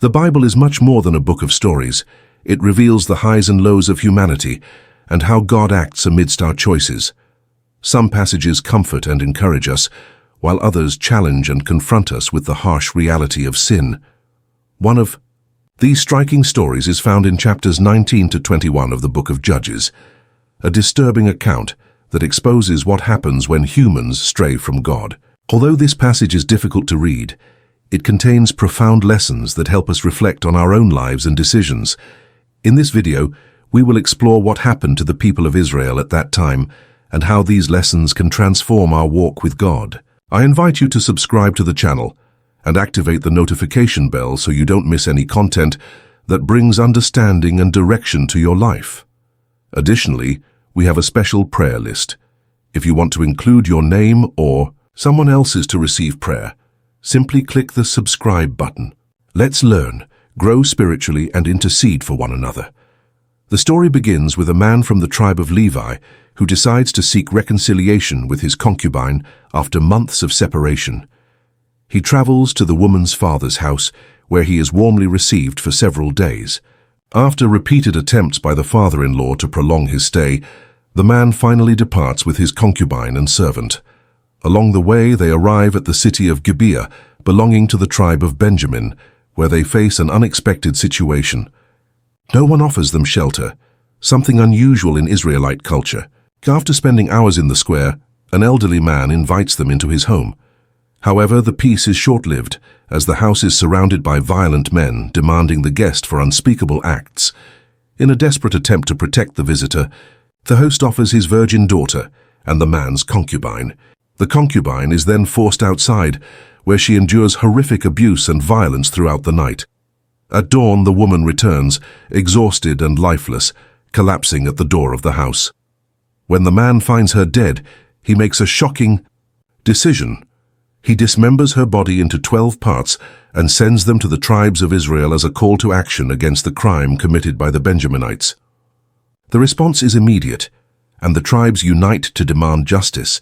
The Bible is much more than a book of stories. It reveals the highs and lows of humanity and how God acts amidst our choices. Some passages comfort and encourage us, while others challenge and confront us with the harsh reality of sin. One of these striking stories is found in chapters 19 to 21 of the book of Judges, a disturbing account that exposes what happens when humans stray from God. Although this passage is difficult to read, it contains profound lessons that help us reflect on our own lives and decisions. In this video, we will explore what happened to the people of Israel at that time and how these lessons can transform our walk with God. I invite you to subscribe to the channel and activate the notification bell so you don't miss any content that brings understanding and direction to your life. Additionally, we have a special prayer list. If you want to include your name or someone else's to receive prayer, simply click the subscribe button. Let's learn, grow spiritually, and intercede for one another. The story begins with a man from the tribe of Levi who decides to seek reconciliation with his concubine after months of separation. He travels to the woman's father's house, where he is warmly received for several days. After repeated attempts by the father-in-law to prolong his stay, the man finally departs with his concubine and servant. Along the way, they arrive at the city of Gibeah, belonging to the tribe of Benjamin, where they face an unexpected situation. No one offers them shelter, something unusual in Israelite culture. After spending hours in the square, an elderly man invites them into his home. However, the peace is short-lived, as the house is surrounded by violent men demanding the guest for unspeakable acts. In a desperate attempt to protect the visitor, the host offers his virgin daughter and the man's concubine. The concubine is then forced outside, where she endures horrific abuse and violence throughout the night. At dawn, the woman returns, exhausted and lifeless, collapsing at the door of the house. When the man finds her dead, he makes a shocking decision. He dismembers her body into 12 parts and sends them to the tribes of Israel as a call to action against the crime committed by the Benjaminites. The response is immediate, and the tribes unite to demand justice,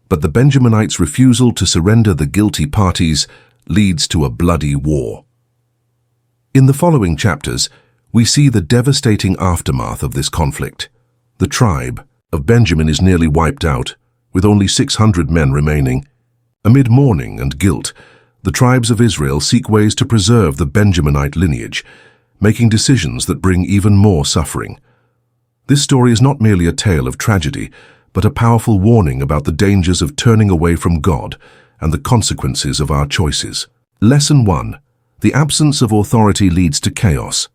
but the Benjaminites' refusal to surrender the guilty parties leads to a bloody war. In the following chapters, we see the devastating aftermath of this conflict. The tribe of Benjamin is nearly wiped out, with only 600 men remaining. Amid mourning and guilt, the tribes of Israel seek ways to preserve the Benjaminite lineage, making decisions that bring even more suffering. This story is not merely a tale of tragedy, but a powerful warning about the dangers of turning away from God and the consequences of our choices. Lesson 1. The absence of authority leads to chaos.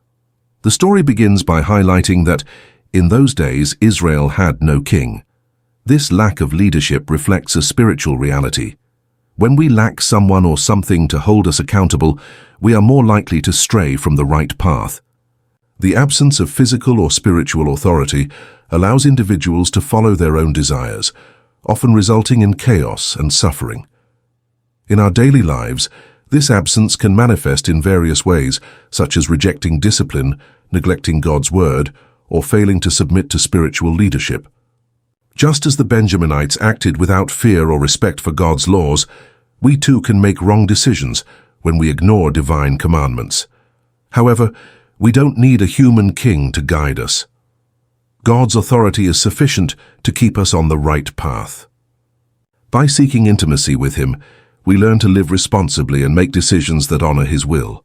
The story begins by highlighting that, in those days, Israel had no king. This lack of leadership reflects a spiritual reality. When we lack someone or something to hold us accountable, we are more likely to stray from the right path. The absence of physical or spiritual authority allows individuals to follow their own desires, often resulting in chaos and suffering. In our daily lives, this absence can manifest in various ways, such as rejecting discipline, neglecting God's word, or failing to submit to spiritual leadership. Just as the Benjaminites acted without fear or respect for God's laws, we too can make wrong decisions when we ignore divine commandments. However, we don't need a human king to guide us. God's authority is sufficient to keep us on the right path. By seeking intimacy with Him, we learn to live responsibly and make decisions that honor His will.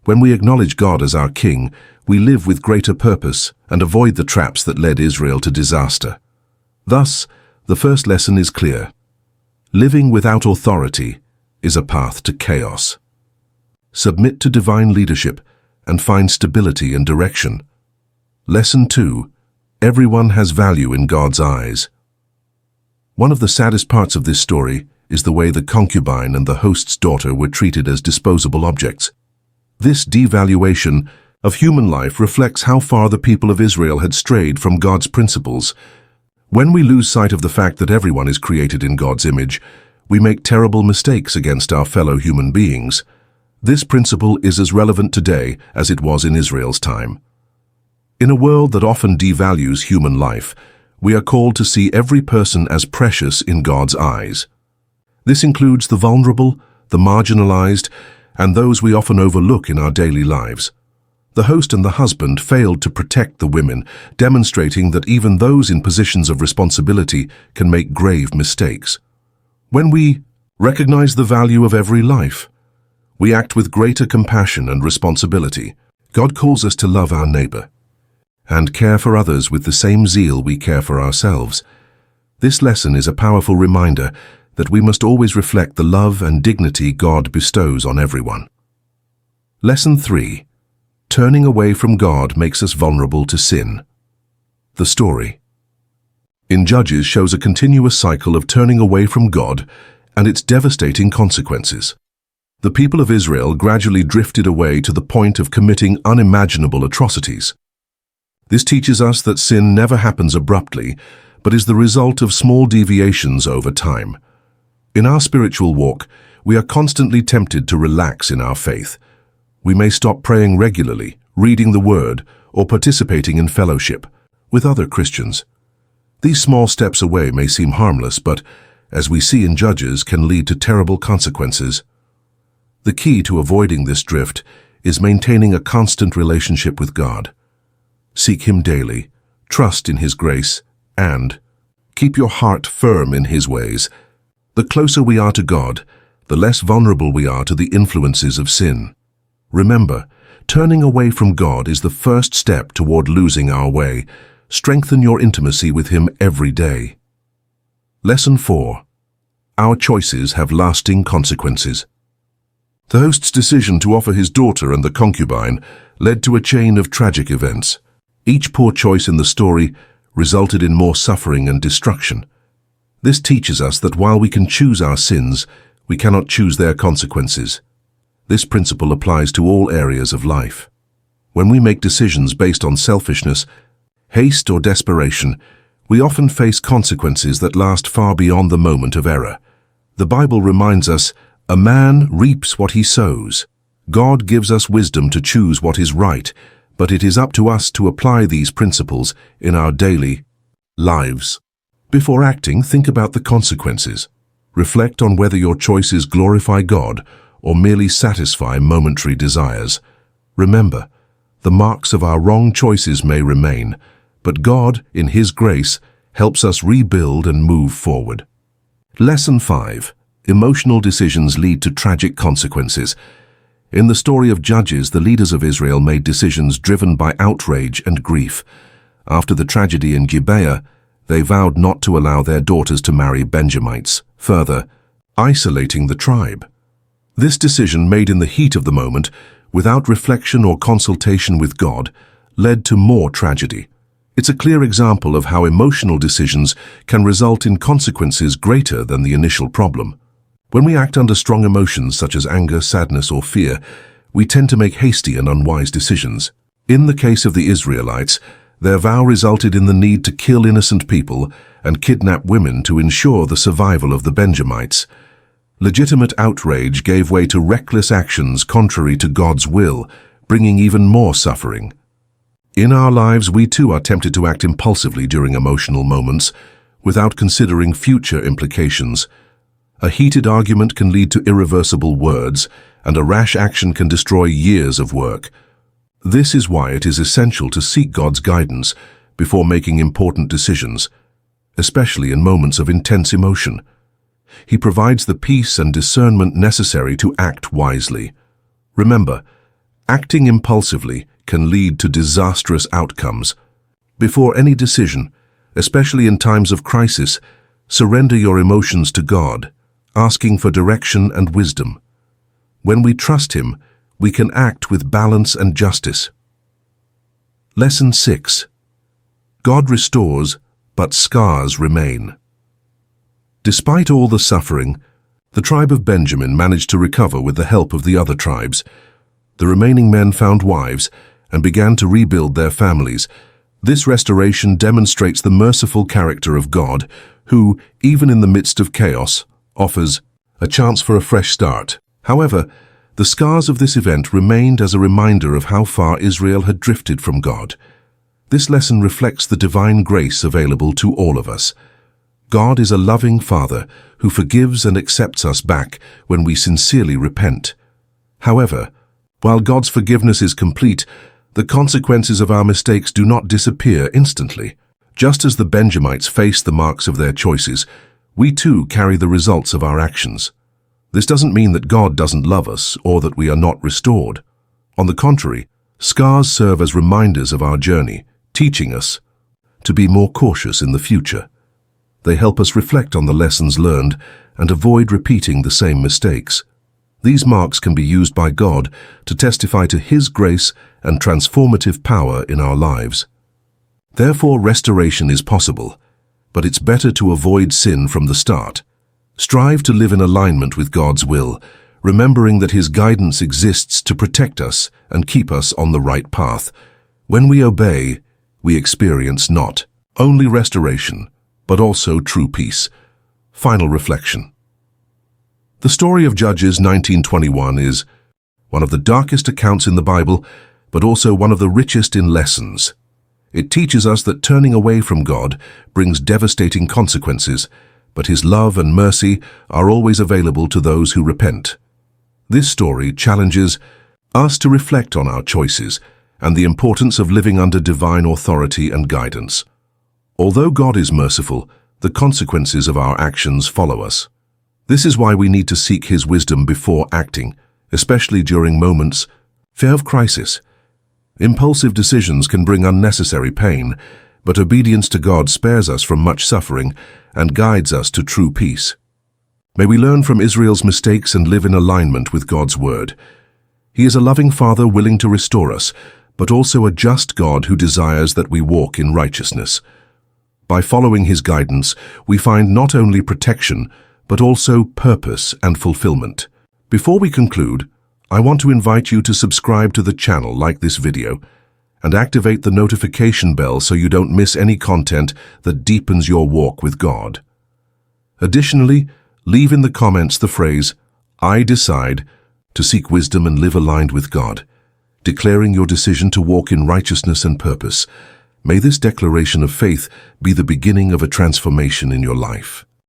When we acknowledge God as our King, we live with greater purpose and avoid the traps that led Israel to disaster. Thus, the first lesson is clear. Living without authority is a path to chaos. Submit to divine leadership and find stability and direction. Lesson 2. Everyone has value in God's eyes. One of the saddest parts of this story is the way the concubine and the host's daughter were treated as disposable objects. This devaluation of human life reflects how far the people of Israel had strayed from God's principles. When we lose sight of the fact that everyone is created in God's image, we make terrible mistakes against our fellow human beings. This principle is as relevant today as it was in Israel's time. In a world that often devalues human life, we are called to see every person as precious in God's eyes. This includes the vulnerable, the marginalized, and those we often overlook in our daily lives. The host and the husband failed to protect the women, demonstrating that even those in positions of responsibility can make grave mistakes. When we recognize the value of every life, we act with greater compassion and responsibility. God calls us to love our neighbor and care for others with the same zeal we care for ourselves. This lesson is a powerful reminder that we must always reflect the love and dignity God bestows on everyone. Lesson 3. Turning away from God makes us vulnerable to sin. The story in Judges shows a continuous cycle of turning away from God and its devastating consequences. The people of Israel gradually drifted away to the point of committing unimaginable atrocities. This teaches us that sin never happens abruptly, but is the result of small deviations over time. In our spiritual walk, we are constantly tempted to relax in our faith. We may stop praying regularly, reading the Word, or participating in fellowship with other Christians. These small steps away may seem harmless, but, as we see in Judges, can lead to terrible consequences. The key to avoiding this drift is maintaining a constant relationship with God. Seek Him daily, trust in His grace, and keep your heart firm in His ways. The closer we are to God, the less vulnerable we are to the influences of sin. Remember, turning away from God is the first step toward losing our way. Strengthen your intimacy with Him every day. Lesson 4. Our choices have lasting consequences. The host's decision to offer his daughter and the concubine led to a chain of tragic events. Each poor choice in the story resulted in more suffering and destruction. This teaches us that while we can choose our sins, we cannot choose their consequences. This principle applies to all areas of life. When we make decisions based on selfishness, haste, or desperation, we often face consequences that last far beyond the moment of error. The Bible reminds us, "A man reaps what he sows." God gives us wisdom to choose what is right, but it is up to us to apply these principles in our daily lives. Before acting, think about the consequences. Reflect on whether your choices glorify God or merely satisfy momentary desires. Remember, the marks of our wrong choices may remain, but God, in His grace, helps us rebuild and move forward. Lesson 5. Emotional decisions lead to tragic consequences. In the story of Judges, the leaders of Israel made decisions driven by outrage and grief. After the tragedy in Gibeah, they vowed not to allow their daughters to marry Benjamites, further isolating the tribe. This decision, made in the heat of the moment, without reflection or consultation with God, led to more tragedy. It's a clear example of how emotional decisions can result in consequences greater than the initial problem. When we act under strong emotions such as anger, sadness, or fear, we tend to make hasty and unwise decisions. In the case of the Israelites, their vow resulted in the need to kill innocent people and kidnap women to ensure the survival of the Benjamites. Legitimate outrage gave way to reckless actions contrary to God's will, bringing even more suffering. In our lives, we too are tempted to act impulsively during emotional moments, without considering future implications. A heated argument can lead to irreversible words, and a rash action can destroy years of work. This is why it is essential to seek God's guidance before making important decisions, especially in moments of intense emotion. He provides the peace and discernment necessary to act wisely. Remember, acting impulsively can lead to disastrous outcomes. Before any decision, especially in times of crisis, surrender your emotions to God, asking for direction and wisdom. When we trust Him, we can act with balance and justice. Lesson 6. God restores, but scars remain. Despite all the suffering, the tribe of Benjamin managed to recover with the help of the other tribes. The remaining men found wives and began to rebuild their families. This restoration demonstrates the merciful character of God, who, even in the midst of chaos, offers a chance for a fresh start. However, the scars of this event remained as a reminder of how far Israel had drifted from God. This lesson reflects the divine grace available to all of us. God is a loving Father who forgives and accepts us back when we sincerely repent. However, while God's forgiveness is complete, the consequences of our mistakes do not disappear instantly. Just as the Benjamites faced the marks of their choices, we too carry the results of our actions. This doesn't mean that God doesn't love us or that we are not restored. On the contrary, scars serve as reminders of our journey, teaching us to be more cautious in the future. They help us reflect on the lessons learned and avoid repeating the same mistakes. These marks can be used by God to testify to His grace and transformative power in our lives. Therefore, restoration is possible, but it's better to avoid sin from the start. Strive to live in alignment with God's will, remembering that His guidance exists to protect us and keep us on the right path. When we obey, we experience not only restoration, but also true peace. Final reflection. The story of Judges 19:21 is one of the darkest accounts in the Bible, but also one of the richest in lessons. It teaches us that turning away from God brings devastating consequences, but His love and mercy are always available to those who repent. This story challenges us to reflect on our choices and the importance of living under divine authority and guidance. Although God is merciful, the consequences of our actions follow us. This is why we need to seek His wisdom before acting, especially during moments of crisis. Impulsive decisions can bring unnecessary pain, but obedience to God spares us from much suffering and guides us to true peace. May we learn from Israel's mistakes and live in alignment with God's word. He is a loving Father willing to restore us, but also a just God who desires that we walk in righteousness. By following His guidance, we find not only protection, but also purpose and fulfillment. Before we conclude, I want to invite you to subscribe to the channel, like this video, and activate the notification bell so you don't miss any content that deepens your walk with God. Additionally, leave in the comments the phrase, "I decide," to seek wisdom and live aligned with God, declaring your decision to walk in righteousness and purpose. May this declaration of faith be the beginning of a transformation in your life.